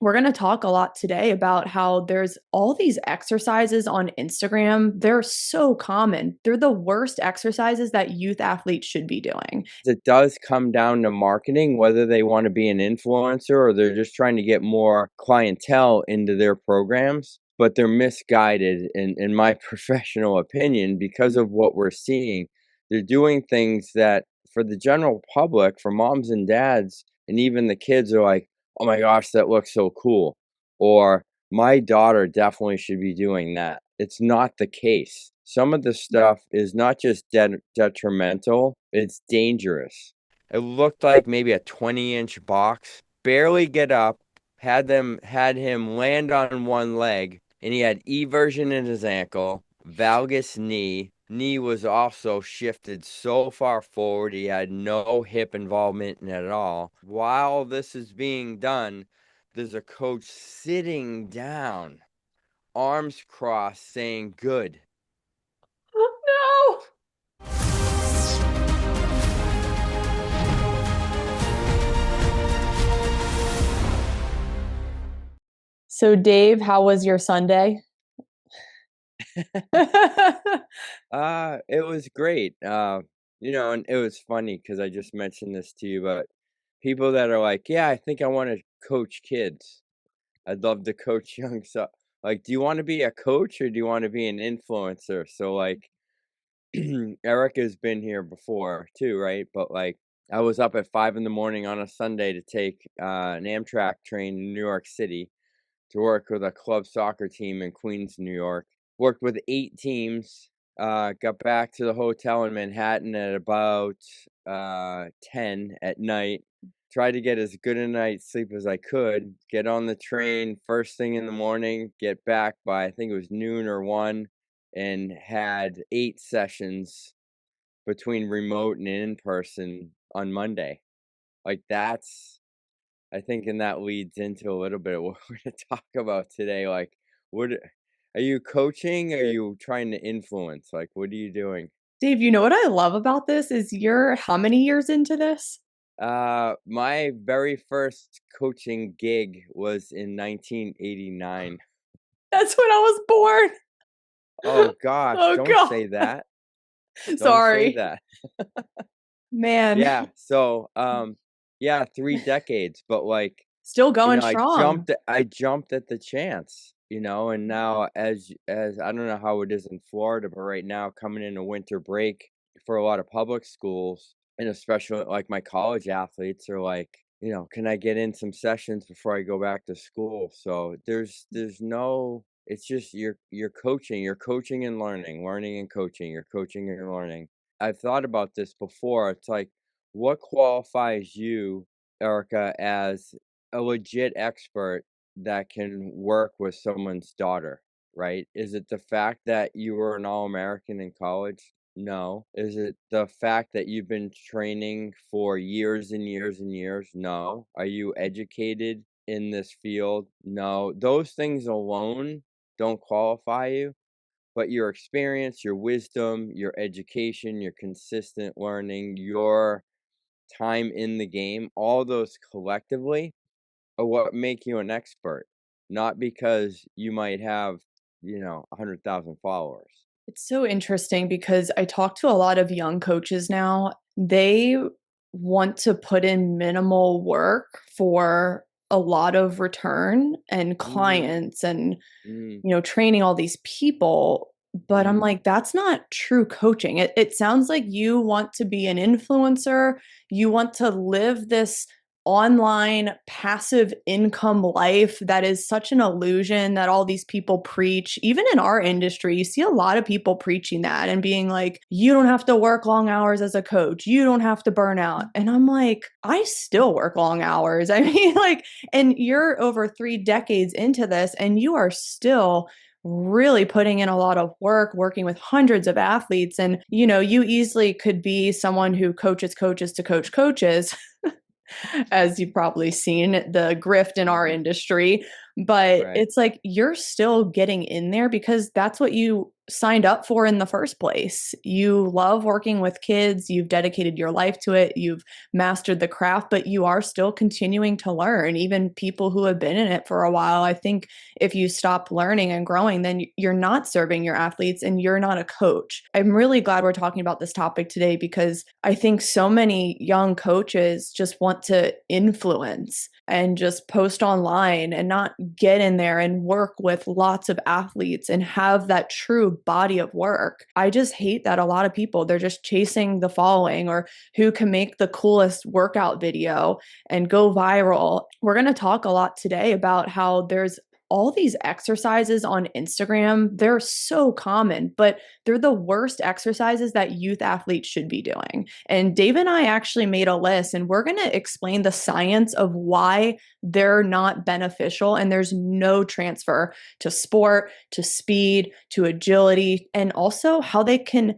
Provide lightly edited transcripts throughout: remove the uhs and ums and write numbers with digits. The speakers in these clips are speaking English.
we're going to talk a lot today about how there's all these exercises on Instagram. They're so common. They're the worst exercises that youth athletes should be doing. It does come down to marketing, whether they want to be an influencer or they're just trying to get more clientele into their programs, but they're misguided in my professional opinion because of what we're seeing. They're doing things that for the general public, for moms and dads, and even the kids are like, oh my gosh, that looks so cool. Or my daughter definitely should be doing that. It's not the case. Some of the stuff is not just detrimental, it's dangerous. It looked like maybe a 20-inch box. Barely get up, had him land on one leg, and he had eversion in his ankle, valgus knee. Knee was also shifted so far forward, he had no hip involvement in it at all. While this is being done, there's a coach sitting down, arms crossed, saying, good. No. So, Dave, how was your Sunday? It was great. And it was funny because I just mentioned this to you, but people that are like, yeah, I think I want to coach kids. I'd love to coach young. So, like, do you want to be a coach or do you want to be an influencer? So, like, Erica's been here before too, right? But like, I was up at 5 in the morning on a Sunday to take an Amtrak train in New York City to work with a club soccer team in Queens, New York. Worked with 8 teams. Got back to the hotel in Manhattan at about 10 at night. Tried to get as good a night's sleep as I could. Get on the train first thing in the morning. Get back by I think it was noon or 1, and had 8 sessions between remote and in person on Monday. Like that's I think, and that leads into a little bit of what we're going to talk about today. Like, what are you coaching? Or are you trying to influence? Like, what are you doing? Dave, you know what I love about this is you're how many years into this? My very first coaching gig was in 1989. That's when I was born. Oh gosh, Oh don't God. say that. Don't say Sorry. that. Man, Yeah. So, yeah, 3 decades, but like, still going I strong. jumped at the chance, and now as I don't know how it is in Florida, but right now coming into winter break for a lot of public schools, and especially like my college athletes are like, can I get in some sessions before I go back to school? So there's no it's just you're coaching and learning and coaching, you're coaching and learning. I've thought about this before. It's like, what qualifies you, Erica, as a legit expert that can work with someone's daughter, right? Is it the fact that you were an All-American in college? No. Is it the fact that you've been training for years and years and years? No. Are you educated in this field? No. Those things alone don't qualify you, but your experience, your wisdom, your education, your consistent learning, your time in the game, all those collectively or what make you an expert, not because you might have, 100,000 followers. It's so interesting because I talk to a lot of young coaches now. They want to put in minimal work for a lot of return and Mhm. clients and Mm, training all these people. But I'm mhm. like, that's not true coaching. It sounds like you want to be an influencer. You want to live this online passive income life that is such an illusion that all these people preach. Even in our industry, you see a lot of people preaching that and being like, you don't have to work long hours as a coach. You don't have to burn out. And I'm like, I still work long hours. I mean, like, and you're over 3 decades into this and you are still really putting in a lot of work, working with hundreds of athletes. And, you easily could be someone who coaches coaches to coach coaches, as you've probably seen the grift in our industry. But Right. it's like you're still getting in there because that's what you signed up for in the first place. You love working with kids, you've dedicated your life to it, you've mastered the craft, but you are still continuing to learn. Even people who have been in it for a while, I think if you stop learning and growing, then you're not serving your athletes and you're not a coach. I'm really glad we're talking about this topic today because I think so many young coaches just want to influence and just post online and not get in there and work with lots of athletes and have that true body of work. I just hate that a lot of people, they're just chasing the following or who can make the coolest workout video and go viral. We're going to talk a lot today about how there's all these exercises on Instagram. They're so common, but they're the worst exercises that youth athletes should be doing. And Dave and I actually made a list, and we're going to explain the science of why they're not beneficial. And there's no transfer to sport, to speed, to agility, and also how they can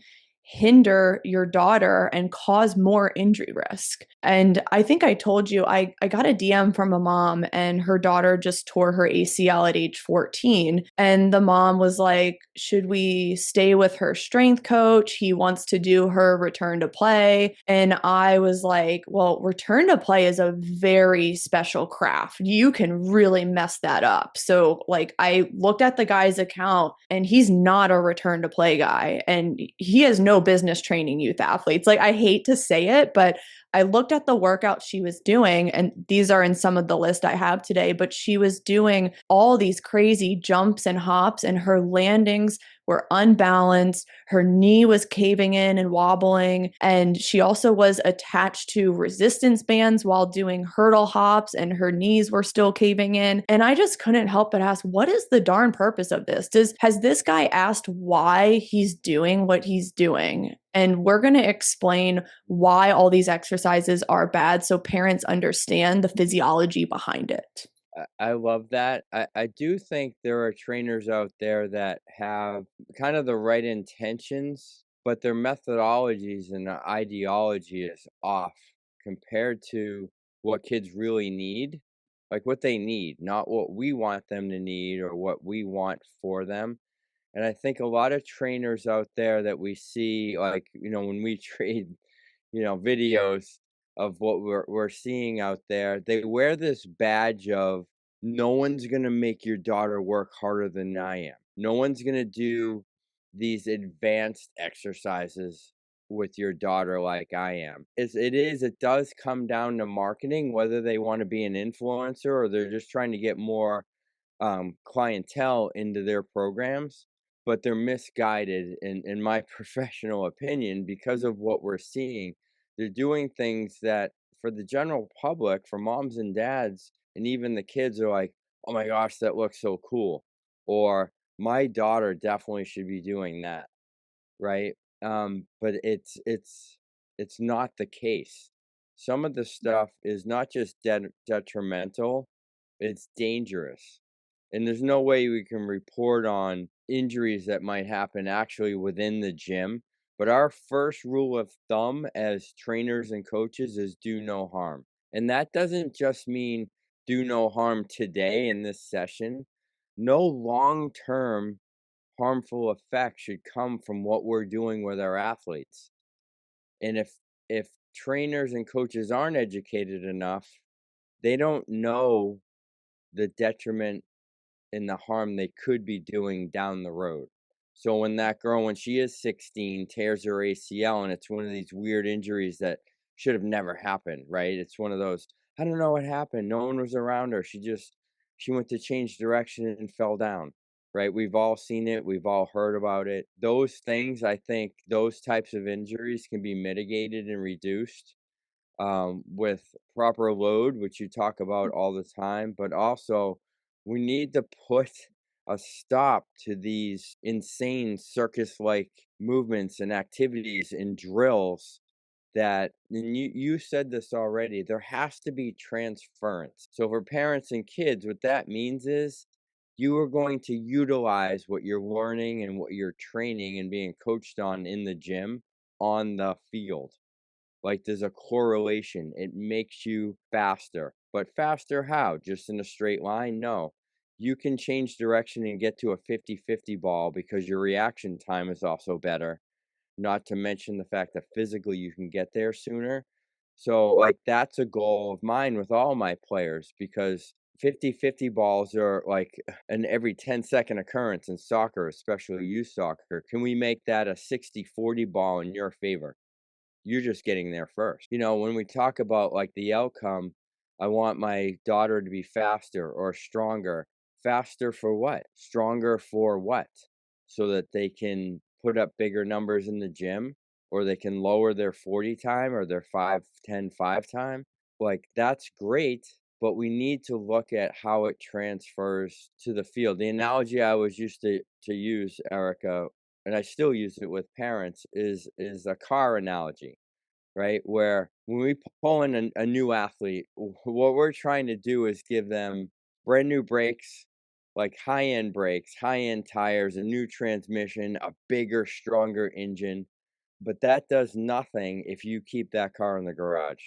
hinder your daughter and cause more injury risk. And I think I told you I got a DM from a mom and her daughter just tore her ACL at age 14. And the mom was like, should we stay with her strength coach? He wants to do her return to play. And I was like, well, return to play is a very special craft. You can really mess that up. So, like, I looked at the guy's account and he's not a return to play guy. And he has no business training youth athletes. Like, I hate to say it, but I looked at the workout she was doing, and these are in some of the list I have today, but she was doing all these crazy jumps and hops, and her landings were unbalanced. Her knee was caving in and wobbling. And she also was attached to resistance bands while doing hurdle hops, and her knees were still caving in. And I just couldn't help but ask, what is the darn purpose of this? Has this guy asked why he's doing what he's doing? And we're going to explain why all these exercises are bad so parents understand the physiology behind it. I love that. I do think there are trainers out there that have kind of the right intentions, but their methodologies and their ideology is off compared to what kids really need, like what they need, not what we want them to need or what we want for them. And I think a lot of trainers out there that we see, like, when we trade, videos of what we're seeing out there, they wear this badge of no one's gonna make your daughter work harder than I am. No one's gonna do these advanced exercises with your daughter like I am. It does come down to marketing, whether they want to be an influencer or they're just trying to get more clientele into their programs, but they're misguided in my professional opinion because of what we're seeing. They're doing things that for the general public, for moms and dads, and even the kids are like, oh my gosh, that looks so cool. Or my daughter definitely should be doing that, right? But it's not the case. Some of the stuff is not just detrimental, it's dangerous. And there's no way we can report on injuries that might happen actually within the gym. But our first rule of thumb as trainers and coaches is do no harm. And that doesn't just mean do no harm today in this session. No long term harmful effect should come from what we're doing with our athletes. And if trainers and coaches aren't educated enough, they don't know the detriment and the harm they could be doing down the road. So when that girl, when she is 16, tears her ACL, and it's one of these weird injuries that should have never happened, right? It's one of those, I don't know what happened. No one was around her. She went to change direction and fell down, right? We've all seen it. We've all heard about it. Those things, I think those types of injuries can be mitigated and reduced with proper load, which you talk about all the time, but also we need to put a stop to these insane circus like movements and activities and drills that, and you said this already, there has to be transference. So for parents and kids, what that means is you are going to utilize what you're learning and what you're training and being coached on in the gym on the field. Like, there's a correlation. It makes you faster. But faster how? Just in a straight line? No. you can change direction and get to a 50-50 ball because your reaction time is also better, not to mention the fact that physically you can get there sooner. So, like, that's a goal of mine with all my players because 50-50 balls are like an every 10-second occurrence in soccer, especially youth soccer. Can we make that a 60-40 ball in your favor? You're just getting there first. When we talk about like the outcome, I want my daughter to be faster or stronger. Faster for what? Stronger for what? So that they can put up bigger numbers in the gym, or they can lower their 40 time or their 5-10-5 time. Like, that's great, but we need to look at how it transfers to the field. The analogy I was used to use, Erica, and I still use it with parents, is a car analogy, right? Where when we pull in a new athlete, what we're trying to do is give them brand new brakes, like high-end brakes, high-end tires, a new transmission, a bigger, stronger engine. But that does nothing if you keep that car in the garage,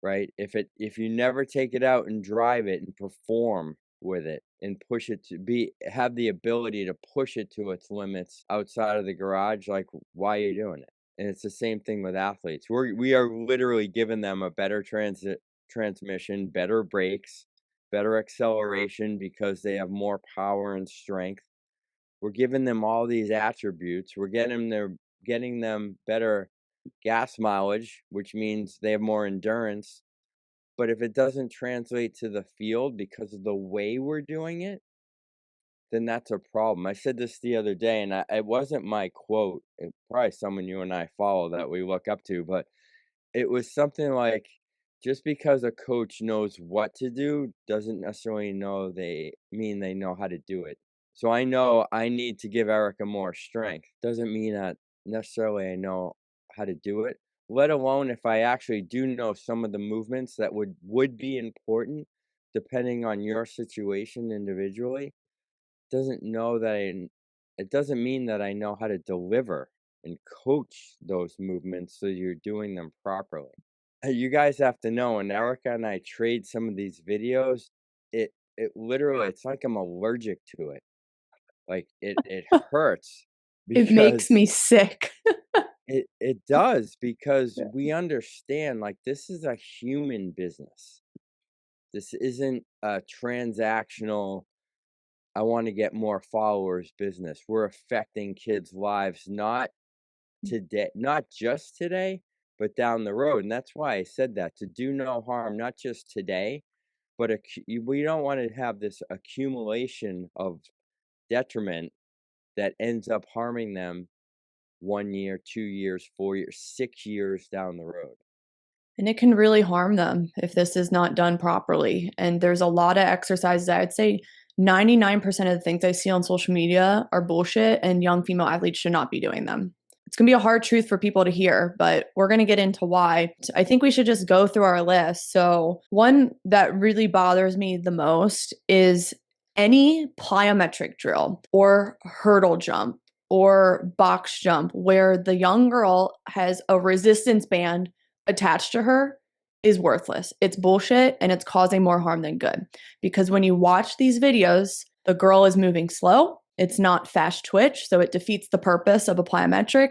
right? If you never take it out and drive it and perform with it and push it to have the ability to push it to its limits outside of the garage, like, why are you doing it? And it's the same thing with athletes. We are literally giving them a better transmission, better brakes, better acceleration because they have more power and strength. We're giving them all these attributes. We're getting them better gas mileage, which means they have more endurance. But if it doesn't translate to the field because of the way we're doing it, then that's a problem. I said this the other day, and it wasn't my quote. It's probably someone you and I follow that we look up to, but it was something like, just because a coach knows what to do doesn't necessarily mean they know how to do it. So I know I need to give Erica more strength. Doesn't mean that necessarily I know how to do it, let alone if I actually do know some of the movements that would be important depending on your situation individually. Doesn't know that I It doesn't mean that I know how to deliver and coach those movements so you're doing them properly. You guys have to know, when Erica and I trade some of these videos, it literally, it's like I'm allergic to it. Like, it hurts It makes because me sick. it does, because we understand, like, this is a human business. This isn't a transactional, I want to get more followers business. We're affecting kids' lives, not today, not just today, but down the road. And that's why I said that, to do no harm, not just today, but we don't want to have this accumulation of detriment that ends up harming them 1 year, 2 years, 4 years, 6 years down the road. And it can really harm them if this is not done properly. And there's a lot of exercises. I'd say 99% of the things I see on social media are bullshit, and young female athletes should not be doing them. It's going to be a hard truth for people to hear, but we're going to get into why. I think we should just go through our list. So, one that really bothers me the most is any plyometric drill or hurdle jump or box jump where the young girl has a resistance band attached to her is worthless. It's bullshit, and it's causing more harm than good. Because when you watch these videos, the girl is moving slow. It's not fast twitch, so it defeats the purpose of a plyometric.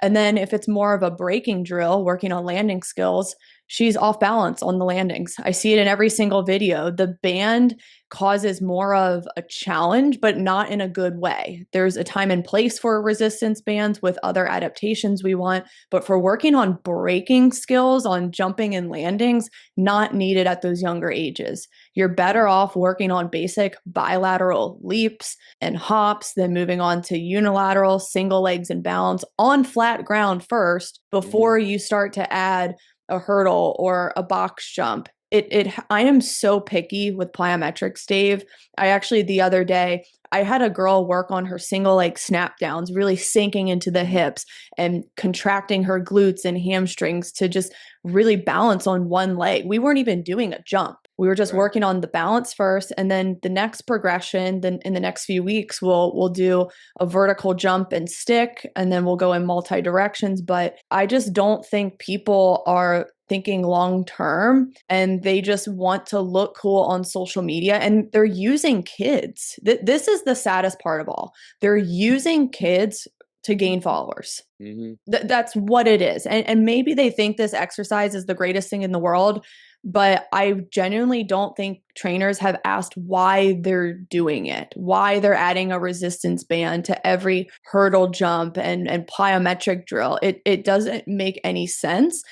And then if it's more of a braking drill, working on landing skills, she's off balance on the landings. I see it in every single video. The band causes more of a challenge, but not in a good way. There's a time and place for resistance bands with other adaptations we want, but for working on braking skills, on jumping and landings, not needed at those younger ages. You're better off working on basic bilateral leaps and hops, then moving on to unilateral, single legs and balance on flat ground first before you start to add a hurdle or a box jump. I am so picky with plyometrics, Dave. I actually, the other day, I had a girl work on her single leg snap downs, really sinking into the hips and contracting her glutes and hamstrings to just really balance on one leg. We weren't even doing a jump. We were just working on the balance first, and then the next progression, then in the next few weeks, we'll do a vertical jump and stick, and then we'll go in multi directions. But I just don't think people are thinking long term, and they just want to look cool on social media, and they're using kids. This is the saddest part of all. They're using kids to gain followers. Mhm. That's what it is. And maybe they think this exercise is the greatest thing in the world, but I genuinely don't think trainers have asked why they're doing it, why they're adding a resistance band to every hurdle jump and plyometric drill. It doesn't make any sense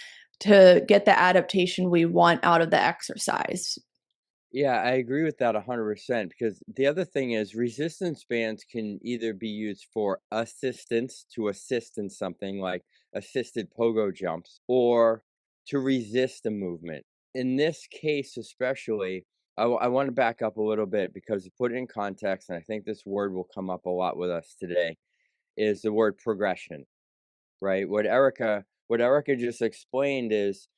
to get the adaptation we want out of the exercise. Yeah, I agree with that 100% because the other thing is resistance bands can either be used for assistance to assist in something like assisted pogo jumps or to resist a movement. In this case, especially, I want to back up a little bit because to put it in context, and I think this word will come up a lot with us today, is the word progression. Right? What Erica just explained is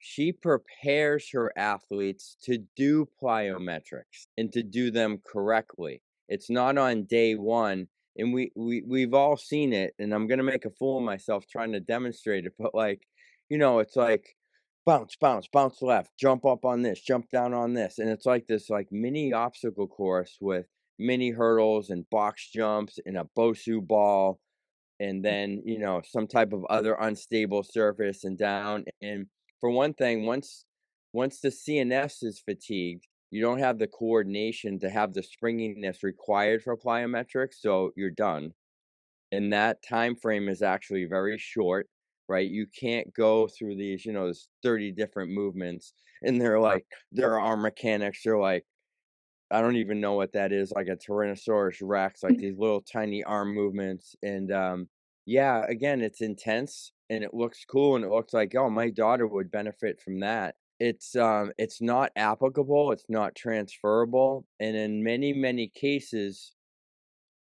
she prepares her athletes to do plyometrics and to do them correctly. It's not on day one, and we've all seen it, and I'm gonna make a fool of myself trying to demonstrate it, but like, it's like bounce, bounce, bounce left, jump up on this, jump down on this, and it's like this like mini obstacle course with mini hurdles and box jumps and a Bosu ball and then some type of other unstable surface and down. And for one thing, once the CNS is fatigued, you don't have the coordination to have the springiness required for plyometrics, so you're done. And that time frame is actually very short, right? You can't go through these, there's 30 different movements, and they're like their arm mechanics are like I don't even know what that is, like a Tyrannosaurus Rex, like these little tiny arm movements, and, yeah, again, it's intense, and it looks cool, and it looks like, "Oh, my daughter would benefit from that." It's not applicable, it's not transferable, and in many, many cases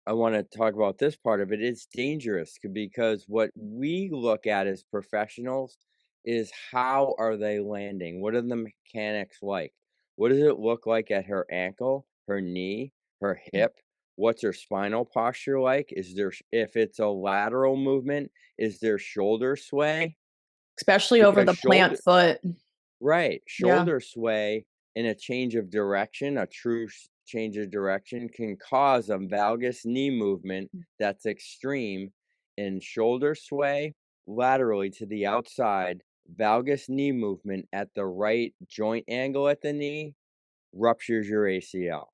I want to talk about this part of it. It's dangerous because what we look at as professionals is how are they landing? What are the mechanics like? What does it look like at her ankle, her knee, her hip? What's her spinal posture like? If it's a lateral movement, is there shoulder sway? Especially over Because the plant shoulder foot. Right, Yeah. shoulder sway in a change of direction, a true change of direction can cause a valgus knee movement that's extreme, and shoulder sway laterally to the outside, valgus knee movement at the right joint angle at the knee ruptures your ACL.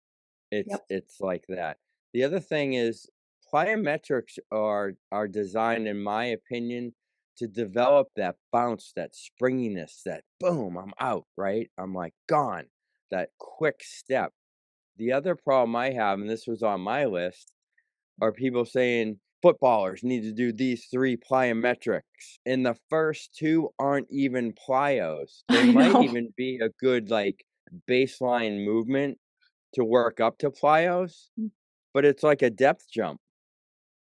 It's Yep. it's like that. The other thing is plyometrics are designed, in my opinion, to develop that bounce, that springiness, that boom, I'm out, right? I'm like gone. That quick step. The other problem I have, and this was on my list, are people saying footballers need to do these three plyometrics. And the first two aren't even plyos. They I might know. even be a good like baseline movement to work up to plyos, but it's like a depth jump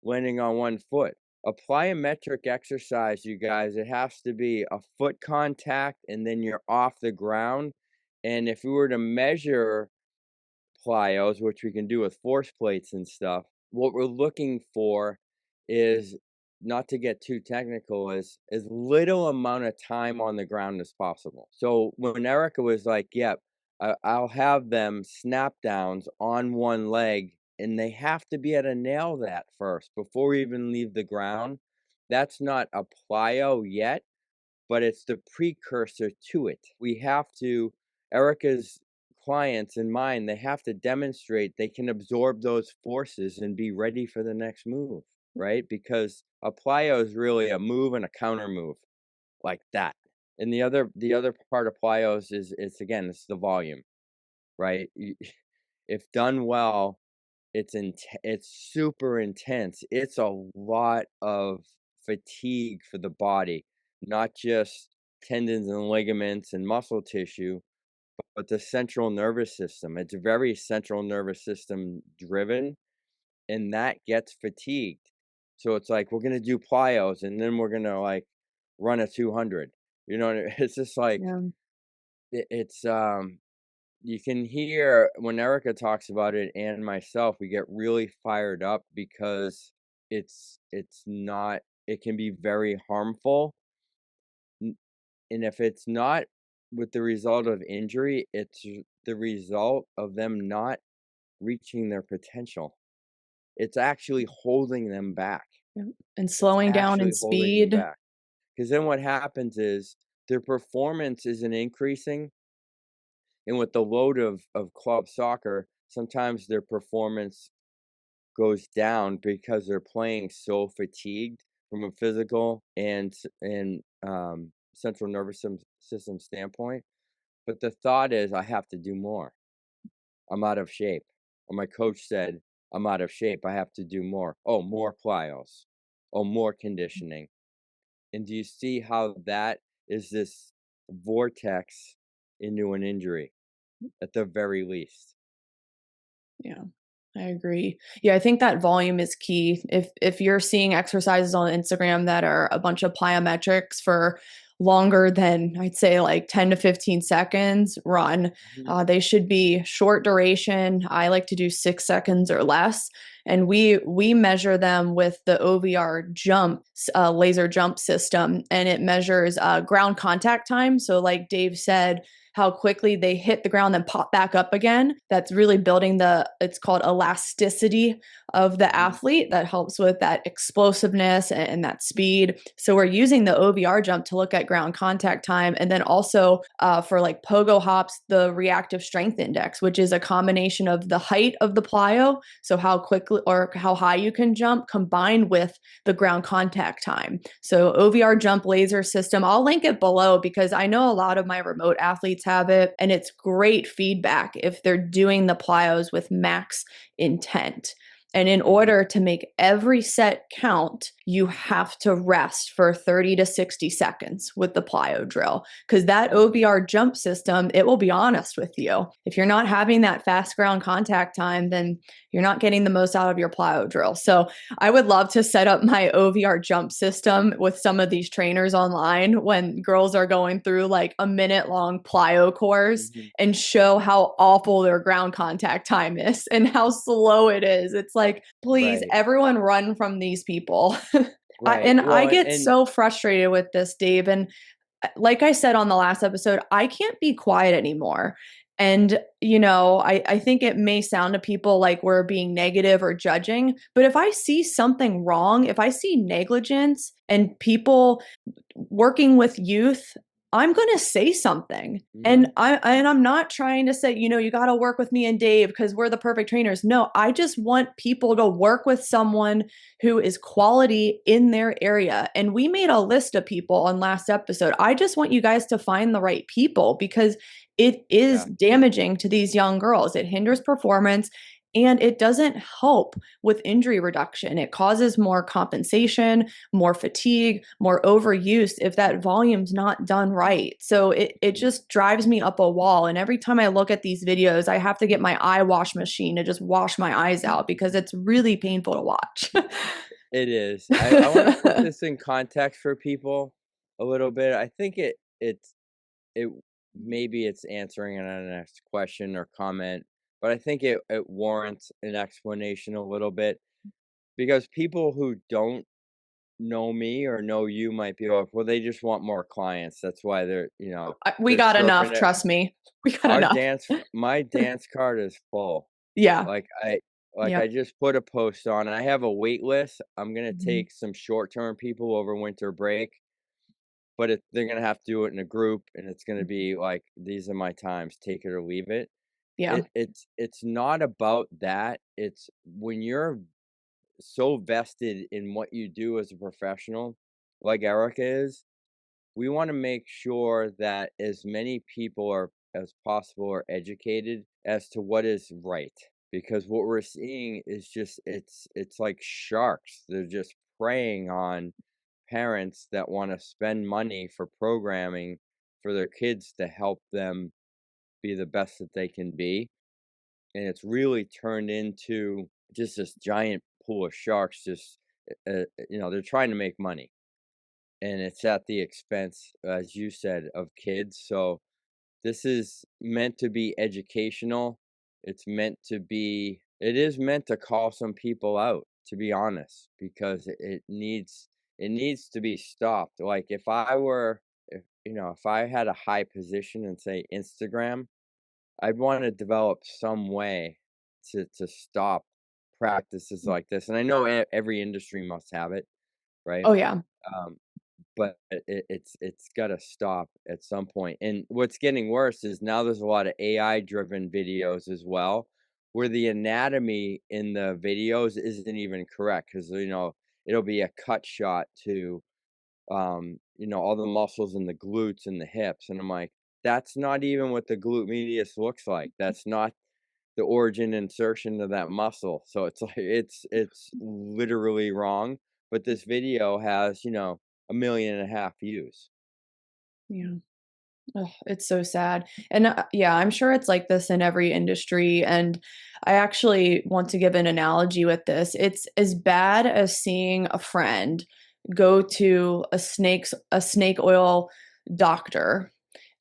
landing on one foot. A plyometric exercise, you guys, it has to be a foot contact and then you're off the ground. And if we were to measure plyos, which we can do with force plates and stuff, what we're looking for is not to get too technical, is as little amount of time on the ground as possible. So when Erica was like, "Yep, I'll have them snap downs on one leg," and they have to be able to nail that first before we even leave the ground. That's not a plyo yet, but it's the precursor to it. We have to Erica's clients and mine, they have to demonstrate they can absorb those forces and be ready for the next move, right? Because a plyo is really a move and a counter move like that. And the other part of plyos is it's again, it's the volume, right? If done well, it's super intense. It's a lot of fatigue for the body, not just tendons and ligaments and muscle tissue, but the central nervous system. It's very central nervous system driven, and that gets fatigued. So it's like we're gonna do plyos, and then we're gonna like run a 200. You know, what I mean? It's just like Yeah. it's you can hear when Erica talks about it and myself, we get really fired up because it's not it can be very harmful. and if it's not with the result of injury, it's the result of them not reaching their potential. It's actually holding them back. Yep. And It's slowing down in actually holding them speed. back. Because then what happens is their performance isn't increasing, and with the load of club soccer, sometimes their performance goes down because they're playing so fatigued from a physical and central nervous system standpoint. But the thought is, I have to do more. I'm out of shape. Or my coach said, I'm out of shape. I have to do more. Oh, more plyos. Oh, more conditioning. And do you see how that is this vortex into an injury at the very least? Yeah, I agree. Yeah, I think that volume is key. If you're seeing exercises on Instagram that are a bunch of plyometrics for longer than I'd say like 10 to 15 seconds, run. Mhm. They should be short duration. I like to do 6 seconds or less. And we measure them with the OVR jump laser jump system, and it measures ground contact time. So, like Dave said, how quickly they hit the ground then pop back up again. That's really building it's called elasticity of the Mhm. athlete. That helps with that explosiveness and that speed. So we're using the OVR jump to look at ground contact time. And then also for like pogo hops, the reactive strength index, which is a combination of the height of the plyo, so how quickly or how high you can jump, combined with the ground contact time. So OVR jump laser system, I'll link it below because I know a lot of my remote athletes have it, and it's great feedback if they're doing the plyos with max intent. And in Mhm. order to make every set count, you have to rest for 30 to 60 seconds with the plyo drill. Because that Mhm. OVR jump system, it will be honest with you. If you're not having that fast ground contact time, then you're not getting the most out of your plyo drill. So I would love to set up my OVR jump system with some of these trainers online when girls are going through like a minute long plyo course Mhm. and show how awful their ground contact time is and how slow it is. It's like, please, Right. everyone run from these people. Right. And I Well, get and so frustrated with this, Dave. And like I said on the last episode, I can't be quiet anymore. And, I think it may sound to people like we're being negative or judging, but if I see something wrong, if I see negligence and people working with youth, I'm going to say something. And mhm. I'm not trying to say, you got to work with me and Dave because we're the perfect trainers. No, I just want people to work with someone who is quality in their area. And we made a list of people on last episode. I just want you guys to find the right people because it is Yeah. damaging to these young girls. It hinders performance and it doesn't help with injury reduction. It causes more compensation, more fatigue, more overuse if that volume's not done right. So it Mhm. just drives me up a wall. And every time I look at these videos, I have to get my eye wash machine to just wash my eyes out because it's really painful to watch. It is. I wanna put this in context for people a little bit. I think it maybe it's answering an next question or comment, but I think it warrants an explanation a little bit because people who don't know me or know you might be like, "Well, they just want more clients. That's why We they're got chirping enough, it." trust me. We got enough. My dance card is full. Yeah. Like, I Yep. I just put a post on, and I have a wait list. I'm gonna Mhm. take some short-term people over winter break, but they're gonna have to do it in a group, and it's gonna be like, "These are my times, take it or leave it." Yeah. It's not about that. It's when you're so vested in what you do as a professional, like Erica is, we wanna make sure that as many people are as possible are educated as to what is right, because what we're seeing is just it's like sharks. They're just preying on parents that wanna spend money for programming for their kids to help them be the best that they can be, and it's really turned into just this giant pool of sharks just, they're trying to make money, and it's at the expense, as you said, of kids. So this is meant to be educational. It is meant to call some people out, to be honest, because it needs to be stopped. Like if if I had a high position in, say, Instagram, I'd wanna develop some way to stop practices like this, and I know every industry must have it, right? Oh, yeah. Um, but it's gotta stop at some point, and what's getting worse is now there's a lot of AI-driven videos as well, where the anatomy in the videos isn't even correct because it'll be a cut shot to, all the muscles in the glutes and the hips, and I'm like, "That's not even what the glute medius looks like. That's not the origin insertion of that muscle." So it's like it's literally wrong, but this video has, 1.5 million views. Yeah. Ugh, it's so sad. And yeah, I'm sure it's like this in every industry. And I actually want to give an analogy with this. It's as bad as seeing a friend go to a snake oil doctor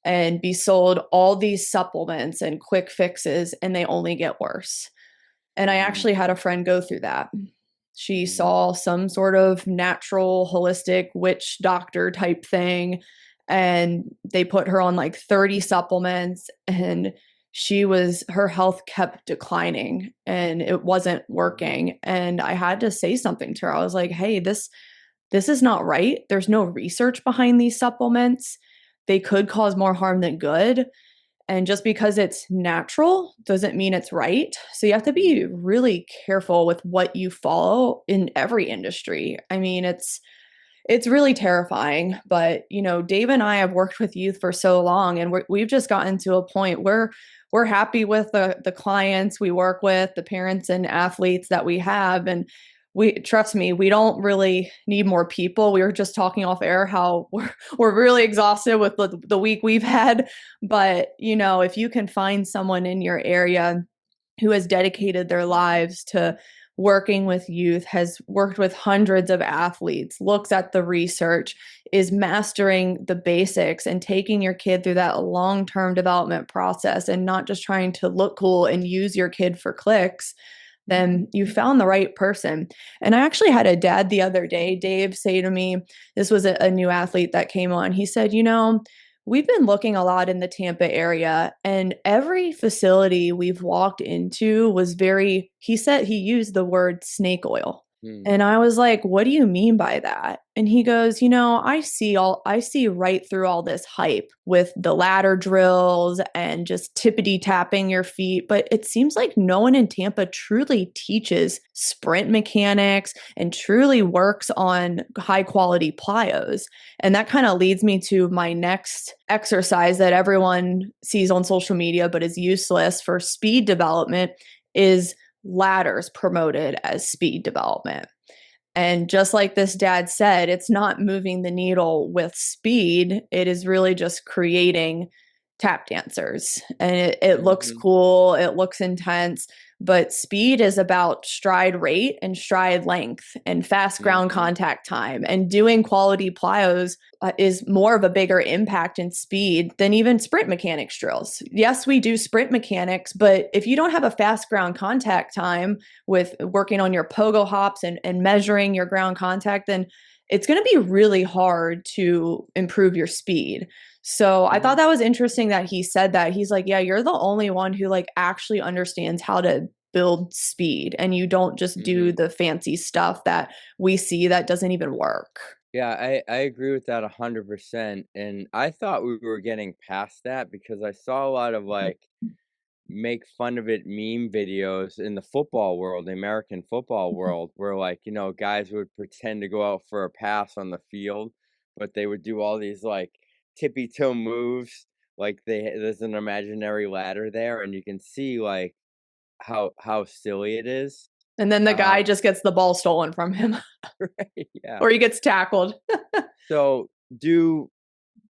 and be sold all these supplements and quick fixes, and they only get worse. And I Mhm, actually had a friend go through that. She mhm, saw some sort of natural, holistic witch doctor type thing, and they put her on like 30 supplements, and her health kept declining and it wasn't mhm, working. And I had to say something to her. I was like, "Hey, this is not right. There's no research behind these supplements. They could cause more harm than good. And just because it's natural doesn't mean it's right. So you have to be mhm, really careful with what you follow in every industry. I mean, it's really terrifying, but Dave and I have worked with youth for so long, and we've just gotten to a point where we're happy with the clients we work with, the parents and athletes that we have, and we trust me, we don't really need more people. We were just talking off air how we're really exhausted with the week we've had, but if you can find someone in your area who has dedicated their lives to working with youth, has worked with hundreds of athletes, looks at the research, is mastering the basics and taking your kid through that long term development process and not just trying to look cool and use your kid for clicks, then you found the right person. And I actually had a dad the other day, Dave, say to me, this was a new athlete that came on. He said, we've been looking a lot in the Tampa area, and every facility we've walked into was he said he used the word snake oil. mm, And I was like, "What do you mean by that?" And he goes, I see right through all this hype with the ladder drills and just tippity tapping your feet, but it seems like no one in Tampa truly teaches sprint mechanics and truly works on high quality plyos. And that kind of leads me to my next exercise that everyone sees on social media but is useless for speed development is ladders promoted as speed development. And just like this dad said, it's not moving the needle with speed. It is really just creating tap dancers. And it looks mhm, cool, it looks intense, but speed is about stride rate and stride length and fast ground mhm, contact time. And doing quality plyos is more of a bigger impact in speed than even sprint mechanics drills. Yes, we do sprint mechanics, but if you don't have a fast ground contact time with working on your pogo hops and measuring your ground contact, then it's going to be really hard to improve your speed. So I thought mhm, that was interesting that he said that. He's like, "Yeah, you're the only one who like actually understands how to build speed, and you don't just do mhm. the fancy stuff that we see that doesn't even work." Yeah, I agree with that 100%, and I thought we were getting past that because I saw a lot of, like, make fun of it meme videos in the football world, the American football world, where, like, guys would pretend to go out for a pass on the field, but they would do all these, like, tippy toe moves, like there's an imaginary ladder there, and you can see, like, how silly it is. And then the Um, guy just gets the ball stolen from him yeah. or he gets tackled. So, do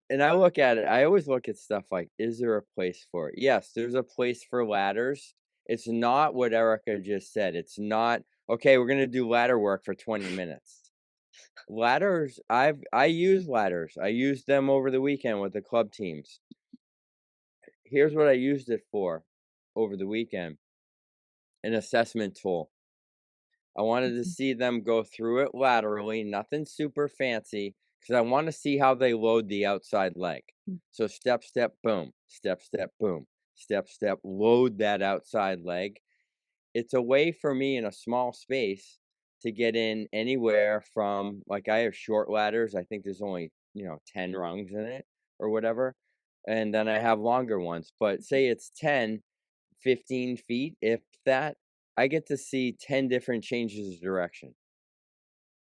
and I look at it, I always look at stuff like, is there a place for it? Yes, there's a place for ladders. It's not what Erica just said. It's not, okay, we're gonna do ladder work for 20 minutes. Ladders, I use ladders. I used them over the weekend with the club teams. Here's what I used it for over the weekend, an assessment tool. I wanted to see them go through it laterally, nothing super fancy, because I want to see how they load the outside leg. Mm. So step, step, boom, step, step, boom, step, step, load that outside leg. It's a way for me in a small space to get in anywhere from, like, I have short ladders. I think there's only, 10 rungs in it or whatever. And then I have longer ones, but say it's 10, 15 feet, if that, I get to see 10 different changes of direction,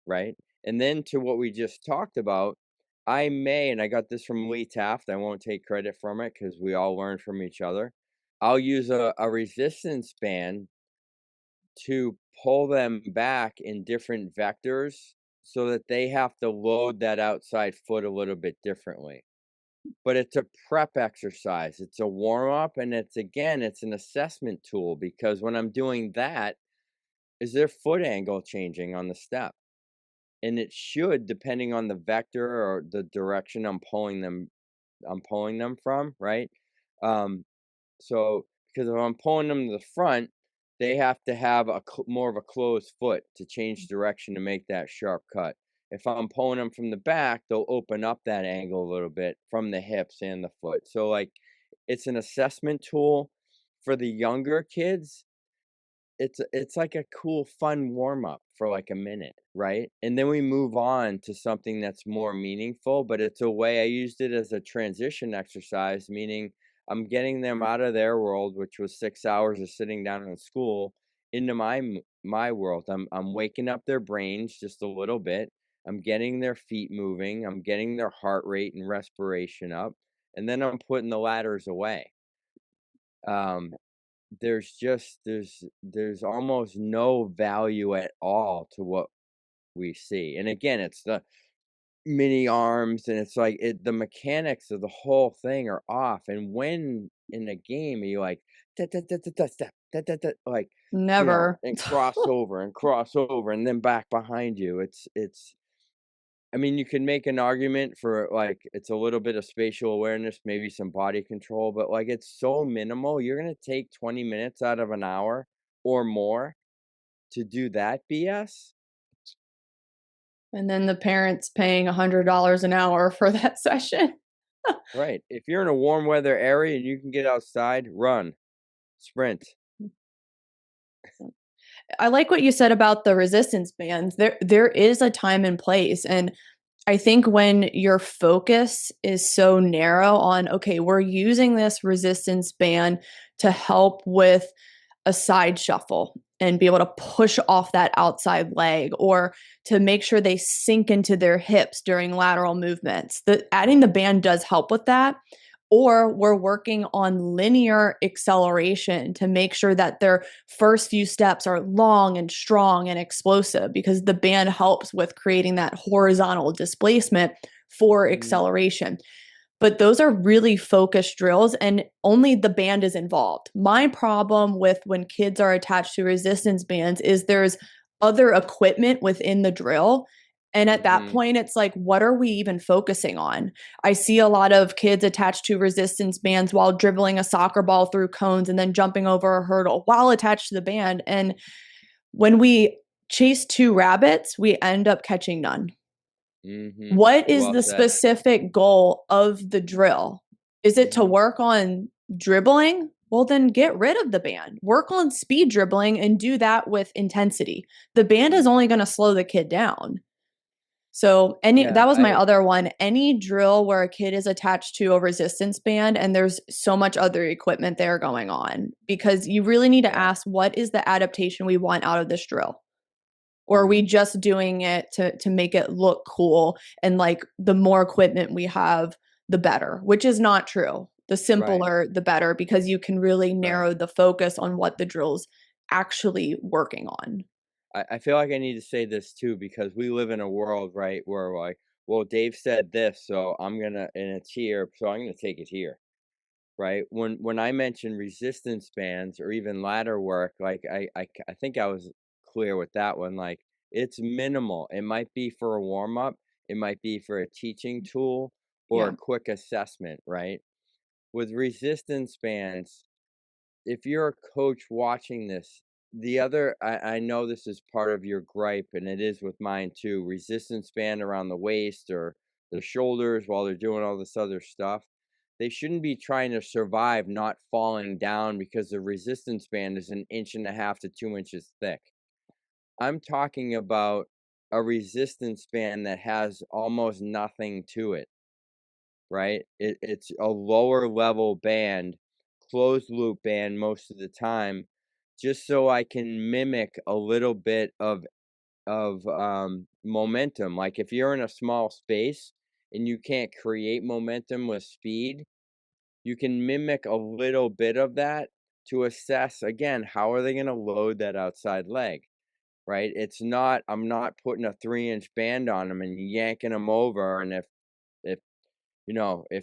right? And then to what we just talked about, I may, and I got this from Lee Taft, I won't take credit from it because we all learn from each other. I'll use a resistance band to pull them back in different vectors so that they have to load that outside foot a little bit differently. But it's a prep exercise. It's a warm up, and it's an assessment tool because when I'm doing that, is their foot angle changing on the step? And it should, depending on the vector or the direction I'm pulling them from, right? Um, so, because if I'm pulling them to the front, they have to have more of a closed foot to change direction to make that sharp cut. If I'm pulling them from the back, they'll open up that angle a little bit from the hips and the foot. So, like, it's an assessment tool for the younger kids. It's like a cool, fun warm up for like a minute, right? And then we move on to something that's more meaningful, but it's a way I used it as a transition exercise, meaning I'm getting them out of their world, which was 6 hours of sitting down in school, into my world. I'm waking up their brains just a little bit. I'm getting their feet moving. I'm getting their heart rate and respiration up, and then I'm putting the ladders away. Um, there's almost no value at all to what we see. And again, it's the mini arms, and it's like the mechanics of the whole thing are off. And when in a game are you like da, da, da, da, da, step, da, da, da, like, Never. and cross over and then back behind you. It's I mean, you can make an argument for, like, it's a little bit of spatial awareness, maybe some body control, but, like, it's so minimal. You're gonna take 20 minutes out of an hour or more to do that BS? And then the parents paying $100 an hour for that session. Right. If you're in a warm weather area and you can get outside, run, sprint. I like what you said about the resistance bands. There is a time and place, and I think when your focus is so narrow on, okay, we're using this resistance band to help with a side shuffle and be able to push off that outside leg, or to make sure they sink into their hips during lateral movements. Adding the band does help with that. Or we're working on linear acceleration to make sure that their first few steps are long and strong and explosive, because the band helps with creating that horizontal displacement for Mhm, acceleration. But those are really focused drills, and only the band is involved. My problem with when kids are attached to resistance bands is there's other equipment within the drill. And at that mhm. point, it's like, what are we even focusing on? I see a lot of kids attached to resistance bands while dribbling a soccer ball through cones and then jumping over a hurdle while attached to the band. And when we chase two rabbits, we end up catching none. Mhm. What is Well the said. specific goal of the drill? Is it to Mhm. work on dribbling? Well, then get rid of the band. Work on speed dribbling and do that with intensity. The band is only going to slow the kid down. So, Yeah, that was my I other one. Any drill where a kid is attached to a resistance band and there's so much other equipment there going on, because you really need to yeah. ask, what is the adaptation we want out of this drill? Or are we Mhm. just doing it to make it look cool, and like the more equipment we have, the better, which is not true. The Right, simpler, the better, because you can really right. narrow the focus on what the drill's actually working on. I feel like I need to say this too because we live in a world, right, where like, well, Dave said this, so I'm gonna, and it's here, so I'm gonna take it here, right? When I mention resistance bands or even ladder work, like I think I was clear with that one. Like, it's minimal. It might be for a warm up, it might be for a teaching tool or a Yeah. quick assessment, right? With resistance bands, if you're a coach watching this, I know this is part of your gripe, and it is with mine too. Resistance band around the waist or their shoulders while they're doing all this other stuff. They shouldn't be trying to survive not falling down because the resistance band is 1.5 to 2 inches thick. I'm talking about a resistance band that has almost nothing to it, right? It's a lower level band, closed loop band most of the time, just so I can mimic a little bit of momentum. Like if you're in a small space and you can't create momentum with speed, you can mimic a little bit of that to assess again, how are they going to load that outside leg, right? It's not, I'm not putting a 3-inch band on them and yanking them over. And if, if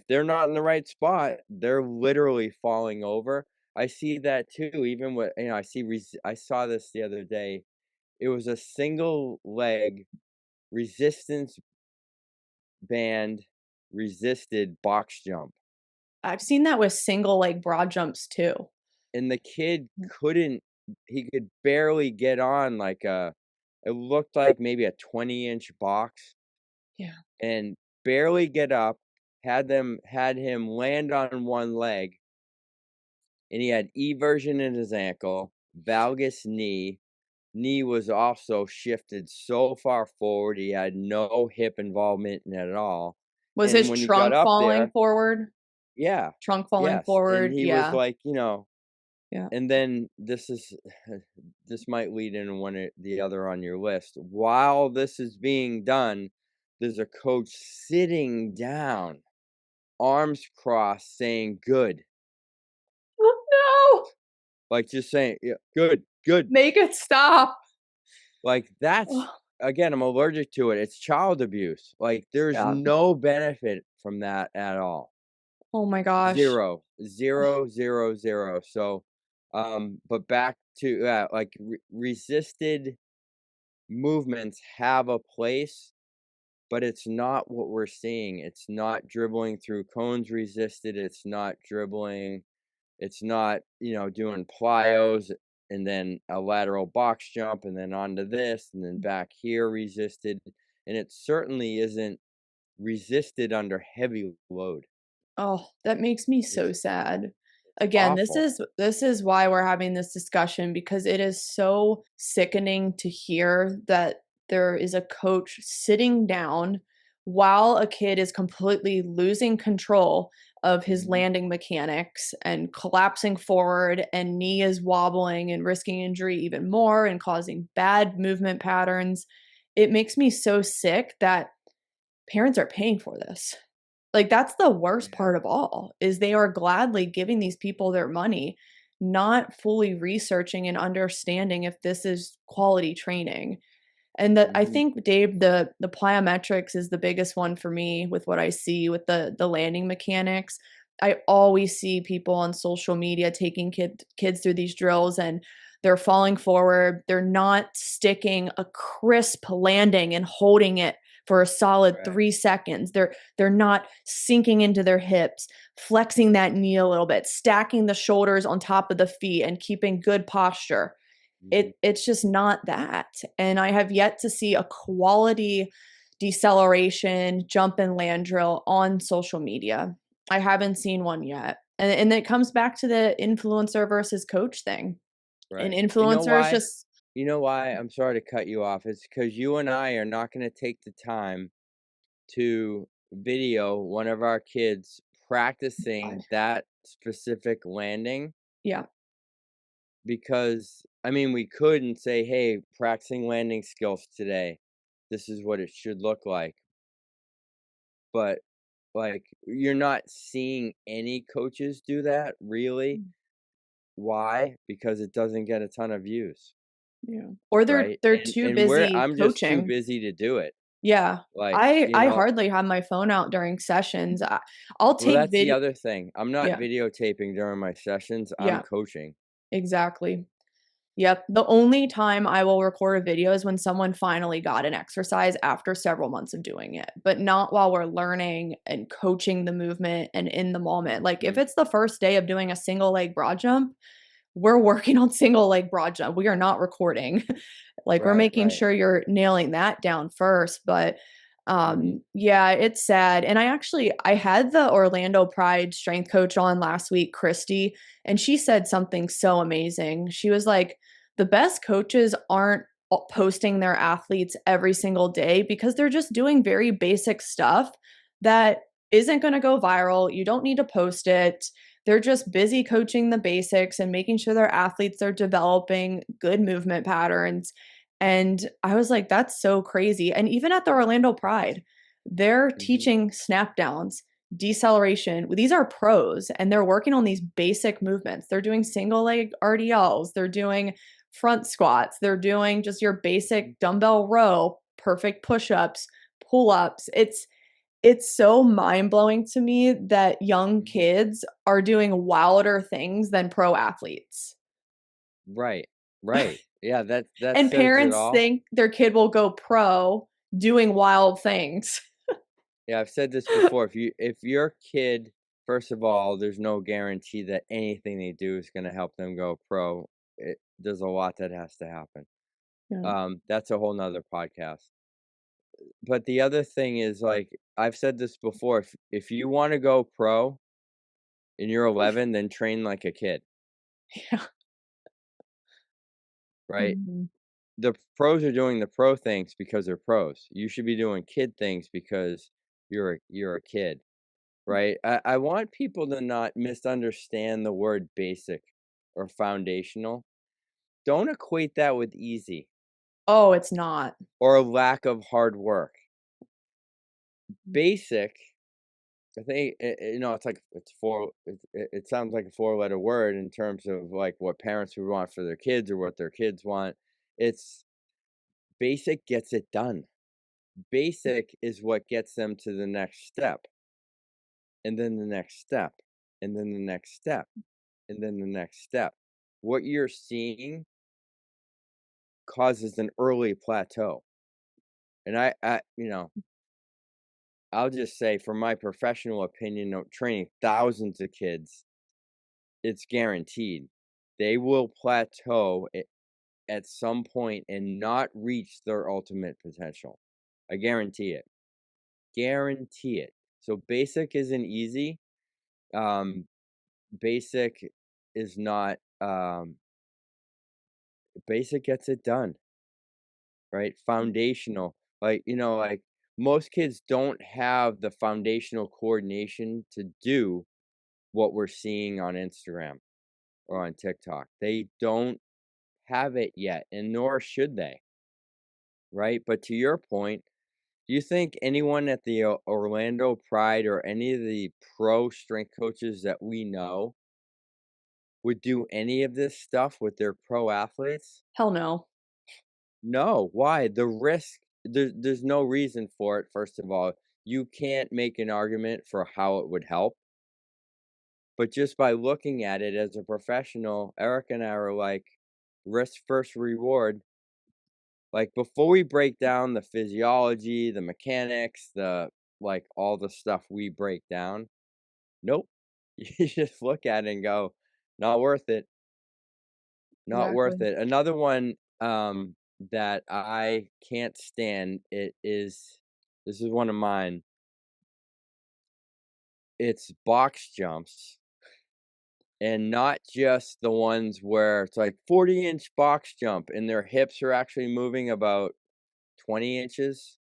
they're not in the right spot, they're literally falling over. I see that too, even with, I saw this the other day. It was a single leg resistance band resisted box jump. I've seen that with single leg broad jumps too. And the kid couldn't, he could barely get on like it looked like maybe a 20-inch box Yeah. and barely get up, had him land on one leg, and he had eversion in his ankle, valgus knee. Knee was also shifted so far forward, he had no hip involvement in it at all. Was And his when he got trunk up falling there, forward? yeah, Trunk falling yes, and forward? he was Yeah. like, Yeah. and then this is this might lead into one or the other on your list. While this is being done, there's a coach sitting down, arms crossed, saying, "Good." Oh, no! Like, just saying, "Yeah, good, good." Make it stop. Like, that's Oh, again, I'm allergic to it. It's child abuse. Like, there's yeah. no benefit from that at all. Oh my gosh. Zero, zero, zero, zero. So, but back to like resisted movements have a place, but it's not what we're seeing. It's not dribbling through cones resisted. It's not dribbling. It's not, doing plyos and then a lateral box jump and then onto this and then back here resisted. And it certainly isn't resisted under heavy load. Oh, that makes me so It's sad. it's Again, awful. this is why we're having this discussion because it is so sickening to hear that there is a coach sitting down while a kid is completely losing control of his Mhm. landing mechanics and collapsing forward and knee is wobbling and risking injury even more and causing bad movement patterns. It makes me so sick that parents are paying for this. Like, that's the worst Yeah. part of all, is they are gladly giving these people their money, not fully researching and understanding if this is quality training. And that I Mhm. think, Dave, the plyometrics is the biggest one for me with what I see with the landing mechanics. I always see people on social media taking kids through these drills and they're falling forward. They're not sticking a crisp landing and holding it for a solid Right. 3 seconds. They're not sinking into their hips, flexing that knee a little bit, stacking the shoulders on top of the feet and keeping good posture. Mhm. It's just not that, and I have yet to see a quality deceleration, jump and land drill on social media. I haven't seen one yet, and it comes back to the influencer versus coach thing. An Right. You know influencer is why? just You know why? I'm sorry to cut you off. It's because you and I are not gonna take the time to video one of our kids God. practicing that specific landing Yeah, because, I mean, we could and say, "Hey, practicing landing skills today. This is what it should look like." But, like, you're not seeing any coaches do that, really. Why? Because it doesn't get a ton of views, yeah. Or right? they're And too and we're busy I'm just too coaching. busy to do it. Yeah. Like, I hardly have my phone out during sessions. I'll well, take that's the video. other thing. I'm not Yeah, videotaping during my sessions, I'm yeah, coaching. exactly. Yep. The only time I will record a video is when someone finally got an exercise after several months of doing it, but not while we're learning and coaching the movement and in the moment. Like if Mhm. it's the first day of doing a single leg broad jump, we're working on single leg broad jump. We are not recording. Like we're Right, making right. sure you're nailing that down first. But Mhm. Yeah, it's sad. And I had the Orlando Pride strength coach on last week, Christy, and she said something so amazing. She was like, the best coaches aren't posting their athletes every single day because they're just doing very basic stuff that isn't going to go viral. You don't need to post it. They're just busy coaching the basics and making sure their athletes are developing good movement patterns. And I was like, that's so crazy. And even at the Orlando Pride, they're Mhm. teaching snap downs, deceleration. These are pros and they're working on these basic movements. They're doing single leg RDLs, they're doing front squats, they're doing just your basic dumbbell row, perfect push-ups, pull-ups. It's so mind-blowing to me that young Mhm. kids are doing wilder things than pro athletes. Right. Right. Yeah, that And says it parents all. think their kid will go pro doing wild things. Yeah, I've said this before. If your kid, first of all, there's no guarantee that anything they do is gonna help them go pro. There's a lot that has to happen. Yeah. That's a whole nother podcast. But the other thing is, like, I've said this before, if you wanna go pro and you're 11, then train like a kid, Yeah. right? Mhm. The pros are doing the pro things because they're pros. You should be doing kid things because you're a kid, right? I want people to not misunderstand the word basic or foundational. Don't equate that with easy Oh, it's not. or a lack of hard work. Basic, I think, it's like it sounds like a four-letter word in terms of like what parents would want for their kids or what their kids want. It's basic gets it done. Basic is what gets them to the next step, and then the next step, and then the next step, and then the next step. What you're seeing causes an early plateau. And I'll just say from my professional opinion of training thousands of kids, it's guaranteed they will plateau at some point and not reach their ultimate potential. I guarantee it. Guarantee it. So basic isn't easy. Um, basic is not basic gets it done, right? Foundational. Like most kids don't have the foundational coordination to do what we're seeing on Instagram or on TikTok. They don't have it yet, and nor should they, right? But to your point, do you think anyone at the Orlando Pride or any of the pro strength coaches that we know would do any of this stuff with their pro athletes? Hell no. No. Why? The risk, there's no reason for it, first of all. You can't make an argument for how it would help. But just by looking at it as a professional, Eric and I are like, risk first reward. Like before we break down the physiology, the mechanics, like all the stuff we break down, nope. You just look at it and go, not worth it. Not worth Exactly. it. Another one that I can't stand it is this is one of mine. It's box jumps. And not just the ones where it's like 40-inch box jump and their hips are actually moving about 20 inches.